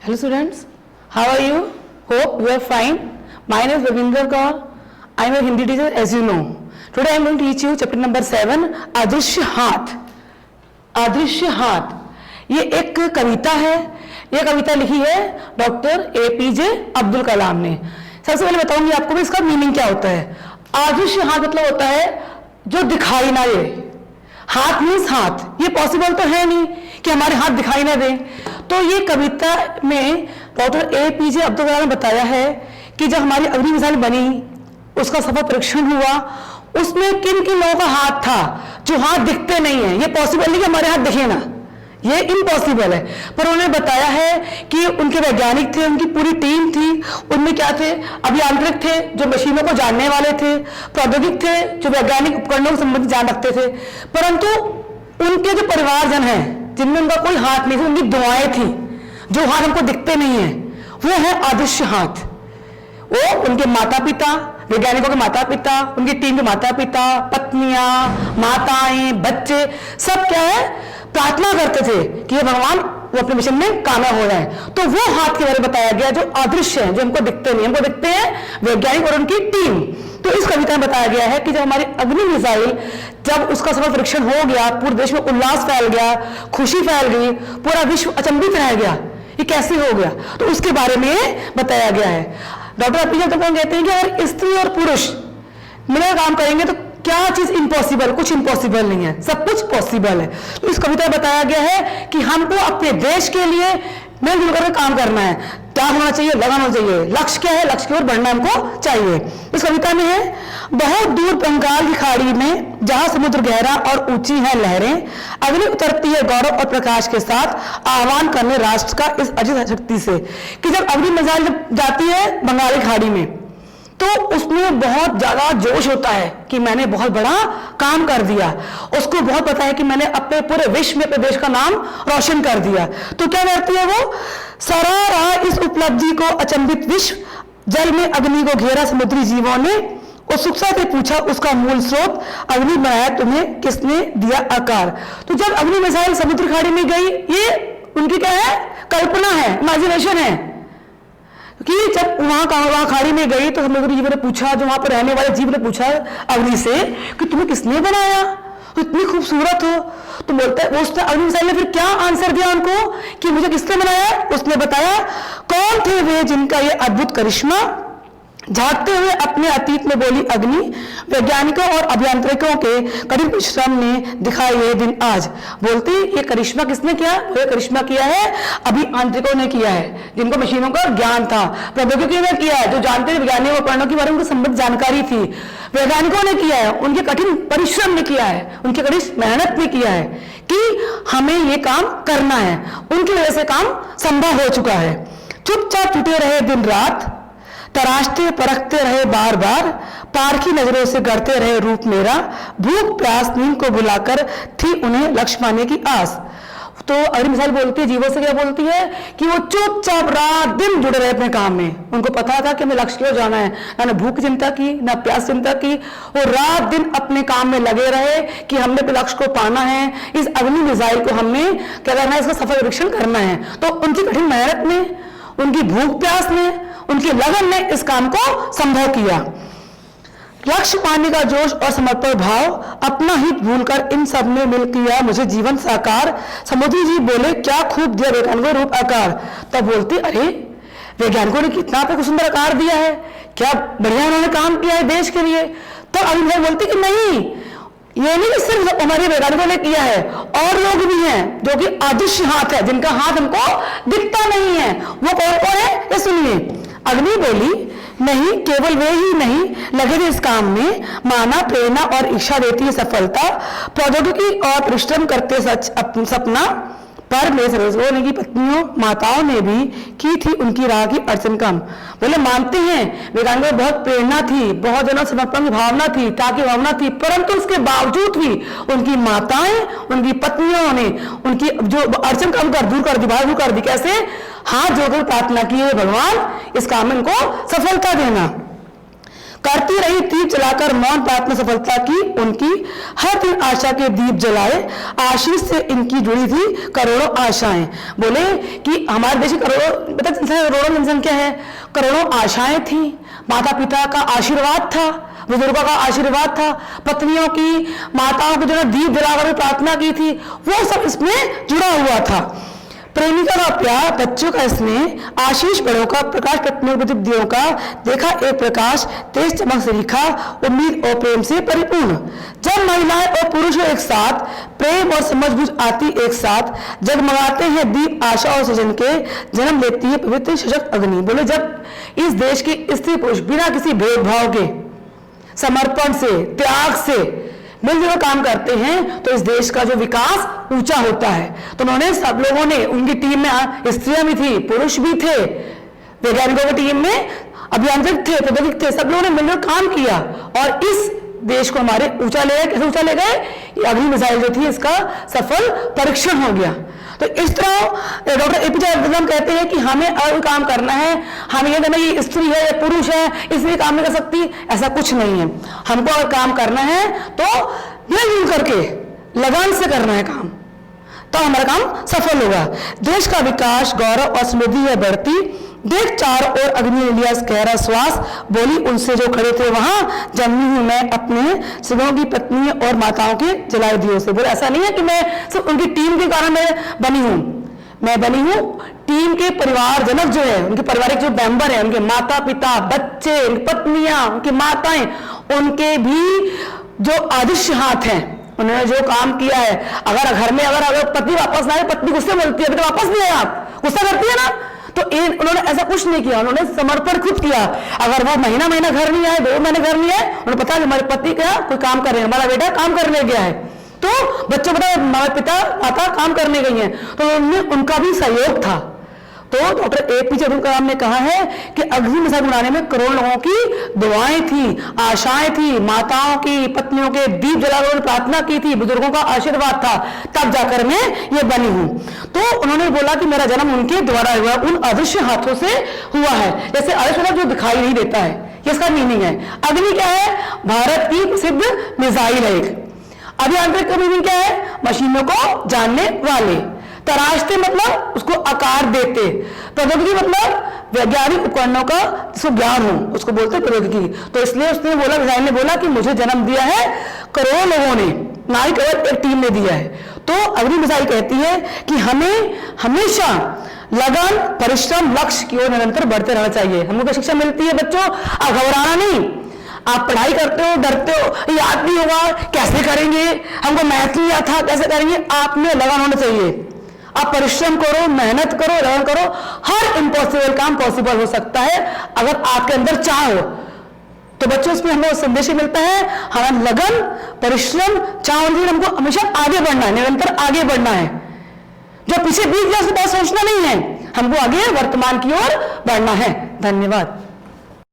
Hello students, how are you? Hope you are fine. My name is Ravinder Kaur. I am a Hindi teacher as you know. Today I am going to teach you chapter number 7, अदृश्य हाथ। अदृश्य हाथ ये एक कविता है। ये कविता लिखी है डॉक्टर APJ अब्दुल कलाम ने। सबसे पहले बताऊंगी आपको भी इसका मीनिंग क्या होता है। अदृश्य हाथ मतलब होता है जो दिखाई ना दे। हाथ मीन्स हाथ, ये पॉसिबल तो है नहीं कि हमारे हाथ दिखाई ना दे। तो ये कविता में डॉक्टर APJ अब्दुल कलाम ने बताया है कि जब हमारी अग्नि मिसाइल बनी, उसका सफल परीक्षण हुआ, उसमें किन किन लोगों का हाथ था जो हाथ दिखते नहीं है। ये पॉसिबल नहीं कि हमारे हाथ दिखे ना, ये इम्पॉसिबल है। पर उन्होंने बताया है कि उनके वैज्ञानिक थे, उनकी पूरी टीम थी। उनमें क्या थे? अभियांत्रिक थे जो मशीनों को जानने वाले थे, प्रौद्योगिक थे जो वैज्ञानिक उपकरणों से संबंधित जान रखते थे। परंतु उनके जो परिवारजन हैं जिनमें उनका कोई हाथ नहीं था, उनकी दुआएं थी, जो हाथ हमको दिखते नहीं है, वो है अदृश्य हाथ। वो उनके माता पिता, वैज्ञानिकों के माता पिता, उनकी टीम के माता पिता, पत्नियां, माताएं, बच्चे सब क्या है, प्रार्थना करते थे कि हे भगवान वो अपने मिशन में कामयाब हो जाए। तो वो हाथ के बारे में बताया गया जो अदृश्य है, जो हमको दिखते नहीं, हमको दिखते हैं वैज्ञानिक और उनकी टीम। तो इस कविता में बताया गया है कि जब हमारी अग्नि मिसाइल, जब उसका सफल परीक्षण हो गया, पूरे देश में उल्लास फैल गया, खुशी फैल गई, पूरा विश्व अचंभित रह गया, ये कैसे हो गया, तो उसके बारे में बताया गया है। डॉक्टर APJ अब्दुल कलाम कहते हैं कि अगर स्त्री और पुरुष मिलकर काम करेंगे तो क्या चीज इम्पॉसिबल? कुछ इम्पॉसिबल नहीं है, सब कुछ पॉसिबल है। तो इस कविता में बताया गया है कि हमको अपने देश के लिए मिलजुल कर काम करना है, त्याग होना चाहिए, लगन होना चाहिए। लक्ष्य क्या है? लक्ष्य की ओर बढ़ना हमको चाहिए। इस कविता में है, बहुत दूर बंगाल की खाड़ी में जहां समुद्र गहरा और ऊंची है लहरें, अग्नि उतरती है गौरव और प्रकाश के साथ, आह्वान करने राष्ट्र का इस अजित शक्ति से। कि जब अग्नि मिसाइल जब जाती है बंगाल की खाड़ी में, तो उसमें बहुत ज्यादा जोश होता है कि मैंने बहुत बड़ा काम कर दिया। उसको बहुत पता है कि मैंने अपने पूरे विश्व में अपने देश का नाम रोशन कर दिया। तो क्या करती है वो? सराह रहा इस उपलब्धि को अचंभित विश्व, जल में अग्नि को घेरा समुद्री जीवों ने, उत्सुकता से पूछा उसका मूल स्रोत, अग्नि बनाया तुम्हें किसने दिया आकार। तो जब अग्नि मिसाइल समुद्र खाड़ी में गई, ये उनकी क्या है? कल्पना है, इमेजिनेशन है कि जब वहां खाड़ी में गई तो समुद्री जीव ने पूछा, जो वहां पर रहने वाले जीव ने पूछा अग्नि से कि तुम्हें किसने बनाया, तो इतनी खूबसूरत हो। तो बोलता है, उसने अग्नि मिसाइल ने फिर क्या आंसर दिया उनको कि मुझे किसने बनाया? उसने बताया कौन थे वे जिनका ये अद्भुत करिश्मा। झांकते हुए अपने अतीत में बोली अग्नि, वैज्ञानिकों और अभियांत्रिकों के कठिन परिश्रम ने दिखाया ये दिन आज। बोलती ये करिश्मा किसने किया? ये करिश्मा किया है अभियांत्रिकों ने किया है, जिनको मशीनों का ज्ञान था। प्रौद्योगिकी ने किया है, जो जानते थे वैज्ञानिक उपकरणों के बारे में उनको संबंधित जानकारी थी। वैज्ञानिकों ने किया है, उनके कठिन परिश्रम ने किया है, उनके कठिन मेहनत ने किया है कि हमें ये काम करना है। उनकी वजह से काम संभव हो चुका है। चुपचाप टूटे रहे दिन रात, तराशते परखते रहे बार बार, पारखी नजरों से गढ़ते रहे रूप मेरा, भूख प्यास नींद को बुलाकर थी उन्हें लक्ष्य पाने की आस। तो अग्नि मिसाइल बोलती है, जीवों से क्या बोलती है कि वो चुपचाप रात दिन जुड़े रहे अपने काम में। उनको पता था कि हमें लक्ष्य की ओर जाना है, ना भूख चिंता की, ना प्यास चिंता की। वो रात दिन अपने काम में लगे रहे कि हमने अपने लक्ष्य को पाना है, इस अग्नि मिसाइल को हमने क्या करना है, इसका सफल परीक्षण करना है। तो उनकी कठिन मेहनत ने, उनकी भूख प्यास ने, उनकी लगन ने इस काम को संभव किया। लक्ष्य पाने का जोश और समर्पण भाव, अपना हित भूलकर इन सब ने मिल किया मुझे जीवन साकार। समुद्री जी बोले क्या खूब दिया वैज्ञानिकों रूप आकार। तब बोलती अरे वैज्ञानिकों ने कितना आपको सुंदर आकार दिया है, क्या बढ़िया उन्होंने काम किया है देश के लिए। तो अभी बोलती कि नहीं, ये नहीं सिर्फ हमारे वैज्ञानिकों ने किया है, और लोग भी हैं जो कि अदृश्य हाथ है, जिनका हाथ हमको दिखता नहीं है। वो कौन कौन है, ये सुनिए। अग्नि बोली नहीं, केवल वे ही नहीं लगे थे इस काम में, माना प्रेरणा और इच्छा देती है सफलता, प्रौद्योगिकी और परिश्रम करते सच सपना, पर मेरे सर्वस्वों की पत्नियों माताओं ने भी की थी उनकी राह की अड़चन कम। बोले मानते हैं वैज्ञानिकों में बहुत प्रेरणा थी, बहुत जनों समर्पण की भावना थी, त्याग की भावना थी, परंतु उसके बावजूद भी उनकी माताएं, उनकी पत्नियों ने उनकी जो अड़चन कम कर दूर कर दी, बाहर दूर कर दी। कैसे? हाथ जोड़कर प्रार्थना की है भगवान इस काम में इनको सफलता देना। करती रही दीप जलाकर मौन प्रार्थना सफलता की उनकी, हर दिन आशा के दीप जलाए, आशीष से इनकी जुड़ी थी करोड़ों आशाएं। बोले कि हमारे देश की करोड़ों जनसंख्या है, करोड़ों आशाएं थी, माता पिता का आशीर्वाद था, बुजुर्गों का आशीर्वाद था, पत्नियों की, माताओं की जो दीप जलाकर प्रार्थना की थी, वो सब इसमें जुड़ा हुआ था। प्रेमिका का प्यार, बच्चों का स्नेह, आशीष बड़ों का, प्रकाश पत्नियों प्रदीप दियों का, देखा एक प्रकाश तेज चमक से लिखा, उम्मीद और प्रेम से परिपूर्ण। जब महिलाएं और पुरुष एक साथ, प्रेम और समझबूझ आती एक साथ, जगमगाते हैं दीप आशा और सृजन के, जन्म लेती है पवित्र सशक्त अग्नि। बोले जब इस देश के स्त्री पुरुष बिना किसी भेदभाव के, समर्पण से, त्याग से मिलजुल काम करते हैं तो इस देश का जो विकास ऊंचा होता है। तो उन्होंने सब लोगों ने, उनकी टीम में स्त्रियां भी थी, पुरुष भी थे, वैज्ञानिकों की टीम में अभियांत्रिक थे, प्रौद्योगिक थे, सब लोगों ने मिलकर काम किया और इस देश को हमारे ऊंचा ले गए। कैसे ऊंचा ले गए? अग्नि मिसाइल जो थी इसका सफल परीक्षण हो गया। तो इस तरह डॉक्टर एपीजे अब्दुल कलाम कहते हैं कि हमें अगर काम करना है, हमें ये कहना ये स्त्री है या पुरुष है इसलिए काम नहीं कर सकती, ऐसा कुछ नहीं है। हमको अगर काम करना है तो मिलजुल करके लगन से करना है काम, तो हमारा काम सफल होगा। देश का विकास, गौरव और समृद्धि है बढ़ती, देख चारों ओर अग्नि ने लिया गहरा श्वास, बोली उनसे जो खड़े थे वहां, जन्मी हूं मैं अपने सिखों की पत्नी और माताओं के जलाए दियों से। बोले ऐसा नहीं है कि मैं सिर्फ उनकी टीम के कारण मैं बनी हूं, मैं बनी हूं टीम के परिवारजनक जो है, उनके पारिवारिक जो मेंबर है, उनके माता पिता, बच्चे, उनकी पत्नियां, उनकी माताएं, उनके भी जो अदृश्य हाथ हैं, उन्होंने जो काम किया है। अगर घर में अगर पति वापस ना आए, पत्नी गुस्से बोलती है, अभी तो वापस नहीं आए, आप गुस्सा करती है ना, तो उन्होंने ऐसा कुछ नहीं किया, उन्होंने समर्पण खुद किया। अगर वो महीना घर नहीं आए, 2 महीने घर नहीं आए, उन्हें पता है हमारे पति क्या कोई काम कर रहे हैं, हमारा बेटा काम करने गया है, तो बच्चों पता है हमारे पिता माता काम करने गई हैं, तो उनका भी सहयोग था। तो डॉक्टर एपीजे अब्दुल कलाम ने कहा है कि अग्नि मिसाइल उड़ाने में करोड़ लोगों की दुआएं थी, आशाएं थी, माताओं की, पत्नियों के दीप जलाकर प्रार्थना की थी, बुजुर्गों का आशीर्वाद था, तब जाकर मैं ये बनी हूं। तो उन्होंने बोला कि मेरा जन्म उनके द्वारा हुआ, उन अदृश्य हाथों से हुआ है। जैसे अदृश्य मतलब जो दिखाई नहीं देता है, ये इसका मीनिंग है। अग्नि क्या है? भारत की प्रसिद्ध मिसाइल है एक। अभियांत्रिक का मीनिंग क्या है? मशीनों को जानने वाले। तराशते मतलब उसको आकार देते। प्रौद्योगिकी मतलब वैज्ञानिक उपकरणों का जिसको ज्ञान हो उसको बोलते प्रौद्योगिकी। तो इसलिए उसने बोला, मिसाइल ने बोला कि मुझे जन्म दिया है करोड़ों लोगों ने, ना ही केवल एक टीम ने दिया है। तो अग्नि मिसाइल कहती है कि हमें हमेशा लगन, परिश्रम, लक्ष्य की ओर निरंतर बढ़ते रहना चाहिए। हमको क्या शिक्षा मिलती है बच्चों? आप घबराना नहीं। आप पढ़ाई करते हो, डरते हो, याद नहीं होगा, कैसे करेंगे, हमको मैथ नहीं आता, कैसे करेंगे, आप में लगन होना चाहिए। आप परिश्रम करो, मेहनत करो, लगन करो, हर इम्पॉसिबल काम पॉसिबल हो सकता है अगर आपके अंदर चाह हो। तो बच्चों इसमें हमें संदेश मिलता है, हमारा लगन, परिश्रम, चाह, हमको हमेशा आगे बढ़ना है, निरंतर आगे बढ़ना है। जो पीछे बीत गया उसके बाद सोचना नहीं है, हमको आगे वर्तमान की ओर बढ़ना है। धन्यवाद।